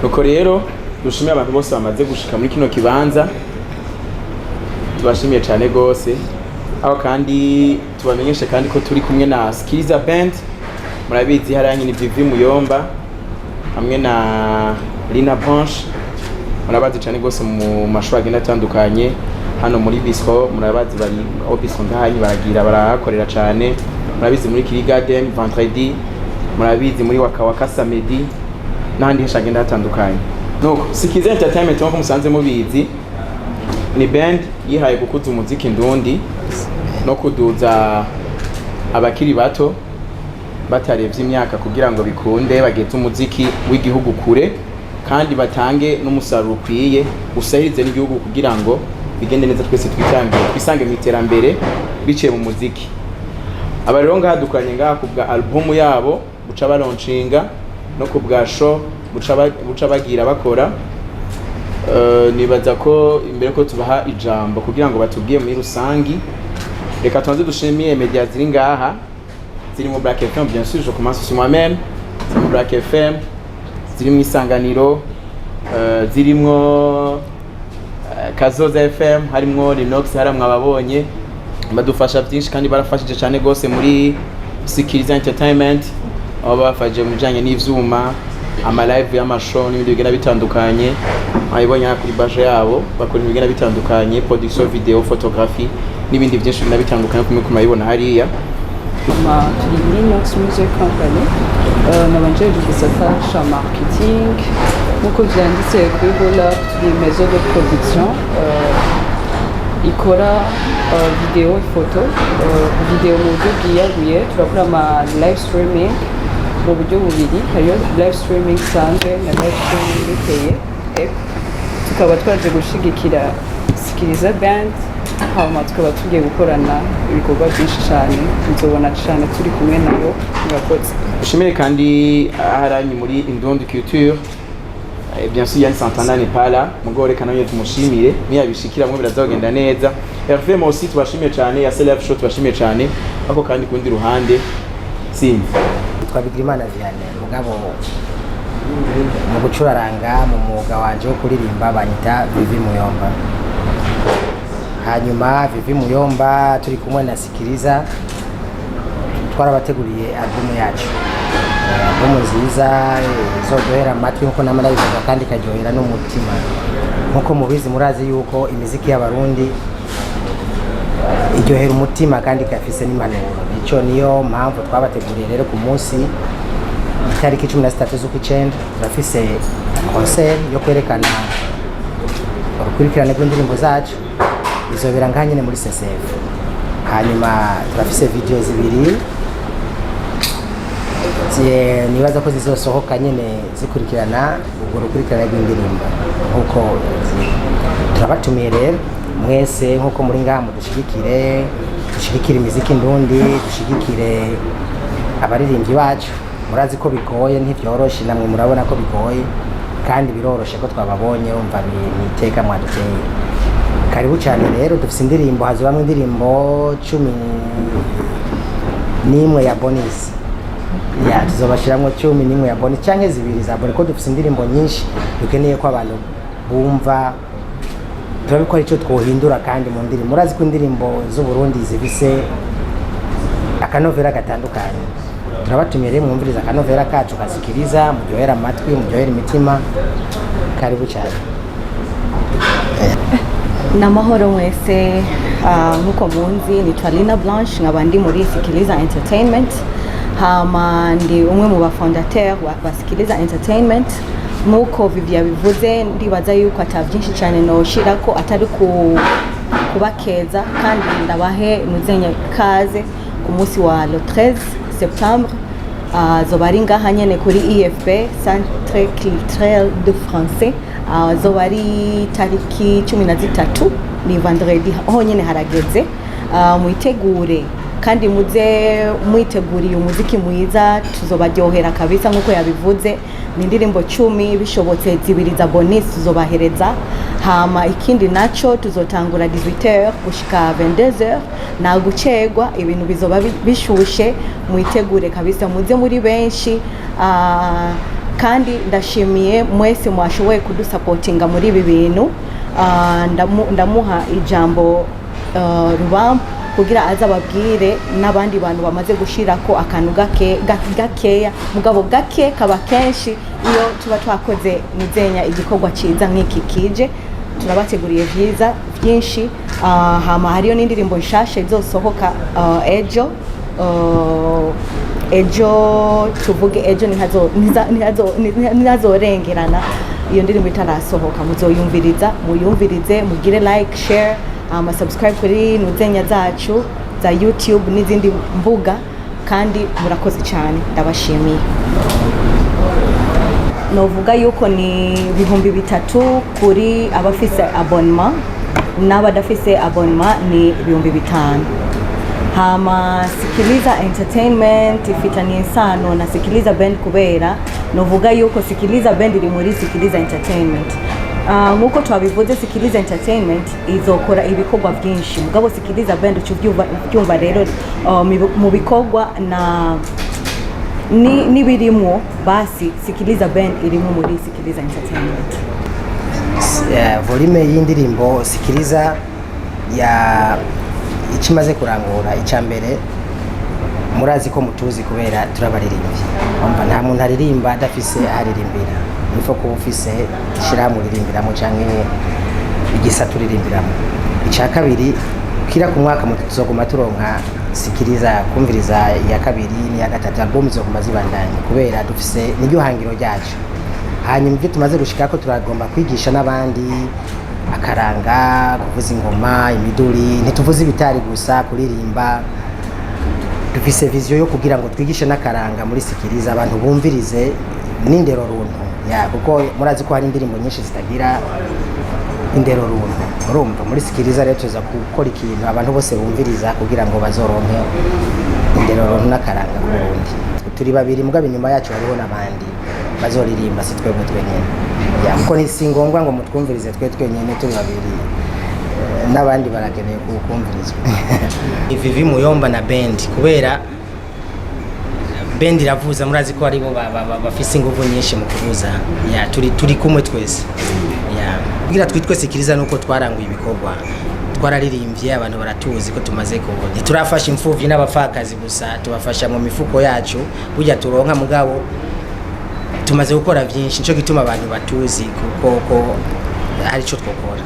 Nuko rero dushimiye abantu bose bamaze gushika muri kino kibanza, tubashimiye cyane gose, aho kandi tubamenyeshe kandi ko turi kumwe na Skiliza Band, murabizi haranye ni Vivi Muyomba hamwe na Lina Blanche, murabazi cyane gose mu mashuri agenda atandukanye hano muri Bisco, murabazi bari aho Bisco ngahanyi baragira barahakorera cyane, murabizi muri Kiri Garden vendredi, murabizi muri Waka Waka samedi n'ahandi henshi agenda hatandukanye. Nuko Skiliza Entertainment nk'uko musanze mubizi ni band yihaye gukuza umuziki ndundi no kuduza abakiri bato batarevye imyaka kugira ngo bikunde bageze umuziki w'igihugu kure kandi batange n'umusaruro ukwiye usahirize n'igihugu kugira ngo bigende neza, twese twisange mu iterambere biciye mu muziki. Aba rero ngaha dukoranye ngaha ku bwa album yabo buca balaunchinga no ku bwa show buca bagira bakora. Nibaza ko imbere ko tubaha ijambo kugira ngo batubwiye muri rusangi, reka tuanze dushimiye media ziri ngaha, ziri mu Black FM, bien sûr je commence sur moi-même, ziri mu Black FM, ziri mu Isanganiro, zirimwo Kazoza FM, harimwo Linox, haramwe ababonye badufasha byinshi kandi barafashije cyane gose muri Skiliza Entertainment, aho bafashije mu bijanye n'ivyuma, ama live y'amashow n'ibindi bigenda bitandukanye. Ayibonye kuri baje yabo bakora ibigenda bitandukanye, production video, photography n'ibindi byinshi bigenda bitandukanye kumwe kumayibona hariya. Turi muri Nox Music Company, nabanje gisata cha marketing, nkuko vyanditse kuri Roll-Up, turi maison de production ikora video, photo, video mu buryo bwiyaguye, turakora ama live streaming mu buryo bubiri, hariyo live streaming sanzwe na live streaming biteye, tukaba twaje gushigikira Skiliza Band, hama tukaba tugiye gukorana ibikorwa byinshi cyane, nzobona cyane turi kumwe nabo murakoze. Dushimire kandi aharanyi muri Indundi Culture, bien sûr Yann Santana n'est pas là, mugore kananye tumushimire, niyabishikira mwe birazogenda neza. Hervé mo aussi tubashimiye cyane, ya Celeb Show tubashimiye cyane, ako kandi kundi ruhande Simba Twabigirimana Vianney, mugabo mu gucuraranga mu mwuga wanje wo kuririmba banyita Vivi Muyomba. Hanyuma Vivi Muyomba turi kumwe na Skiliza twarabateguriye album yacu, album nziza izodohera amatwi nkuko namarayivuga kandi karyohera n'umutima. Nkuko mubizi murazi yuko imiziki y'abarundi iryohera umutima kandi kafise n'impanuro, ico niyo mpamvu twabateguriye rero ku munsi itariki 13 z'ukwicenda turafise concert yo kwerekana urukurikirane rw'indirimbo zacu, izobera nganyene muri CCF. Hanyuma turafise video zibiri nibaza ko zizosohoka nyene zikurikirana urwo rukurikirane rw'indirimbo. Nkuko turabatumiye rero mwese nkuko muri ngaha dushigikire imiziki ndundi, dushigikire abaririmbyi bacu. Murazi ko bigoye ntivyoroshe, namwe murabona ko bigoye kandi biroroshe ko twababonye, umva niteka mwaduteye. Karibu cyane rero, dufise indirimbo, hazobamwe indirimbo 11 ya bonus, tuzobashiramwo 11 ya bonus canke zibiri za bonus, ko dufise indirimbo nyinshi dukeneye ko abantu bumva, turabikora ico twohindura kandi mu ndirimbo. Murazi ko indirimbo z'u Burundi zifise akanovera gatandukanye, turabatumiye rero mwumviriza akanovera kacu kasikiriza, muryohera amatwi, muryohera imitima. Karibu cyane. Namahoro mwese, nkuko munzi nitwa Lina Blanche, nkaba ndi muri Skiliza Entertainment, hama ndi umwe mu bafondateur wa Skiliza Entertainment. Nkuko Vivi yabivuze, ndibaza yuko atavyinshi cyane noshira ko atari kubakeza kandi ndabahe muzenye kaze ku munsi wa le 13 septembre, zobari ngaha nyene kuri IFP Centre Culturel de Français, zobari tariki 13 ni vendredi, aho nyene harageze. Muitegure kandi muze mwiteguriye umuziki mwiza tuzobaryohera kabisa nkuko yabivuze ni indirimbo 10 bishobotse zibiri za bonus tuzobahereza hama ikindi naco tuzotangura 18h gushika 22h na gucegwa ibintu bizoba bishushe mwitegure kabisa muze muri benshi kandi ndashimiye mwese mwashoboye kudusupportinga muri ibi bintu ndamuha ijambo Rubamba kugira aza babwire n'abandi bantu bamaze gushirako akantu gakeya mugabo gake kaba kenshi iyo tuba twakoze nizenya igikorwa ciza nk'iki kije turabateguriye vyiza byinshi hama hariyo n'indirimbo nshasha izosohoka ejo tuvuge ejo ntihazorengerana iyo ndirimbo itarasohoka muyumvirize mugire like share subscribe kuri nuzenya zacu za YouTube n'izindi mbuga kandi murakoze cyane ndabashimiye novuga yuko ni 3,000 kuri abafise abonnement n'abadafise abonnement ni 5,000 hama Sikiliza Entertainment ifitanye isano na Sikiliza Band kubera novuga yuko Sikiliza Band iri muri Sikiliza Entertainment nkuko twabivuze Sikiliza Entertainment izokora ibikorwa byinshi mugabo Sikiliza Band ucyumva rero mu bikorwa na nibirimwo basi Sikiliza Band irimo muri Sikiliza Entertainment. Volume y'indirimbo Sikiliza ya ikimaze kurangura icambere murazi ko mutuzi kubera turabaririmbye umva nta muntu aririmba adafise aririmbira nifo ko ufise ishirahamwe ririmbiramo canke igisata uririmbiramo ica kabiri kira ku mwaka tuzoguma turonka Sikiliza kumviriza ya kabiri ni ya gatatu album zoguma zibandanye kubera dufise niryo hangiro ryacu hanyuma ibyo tumaze gushikako turagomba kwigisha n'abandi akaranga kuvuza ingoma imiduri ntituvuze ibitari gusa kuririmba dufise vision yo kugira ngo twigishe n'akaranga muri Sikiliza abantu bumvirize n'indero runtu kuko murazi ko hari indirimbo nyinshi zitagira indero runtu urumva muri Sikiliza rero tuza gukora ikintu abantu bose bumviriza kugira ngo bazoronke indero runtu n'akaranga Burundi turi babiri mugabo inyuma yacu hariho n'abandi bazoririmba si twebwe twenyene kuko ni singombwa ngo mutwumvirize twenyene turi babiri n'abandi barakeneye kukumvirizwa Vivi Muyomba na band kubera band iravuza murazi ko aribo bafise ingufu nyinshi mu kuvuza turi kumwe twese kugira twitwe Sikiliza nuko twaranguye ibikorwa twararirimbye abantu baratuzi ko tumaze kubona turafasha imfuvyi n'abafakazi gusa tubafasha mu mifuko yacu burya turonka mugabo tumaze gukora byinshi nico gituma abantu batuzi kuko hari ico twokora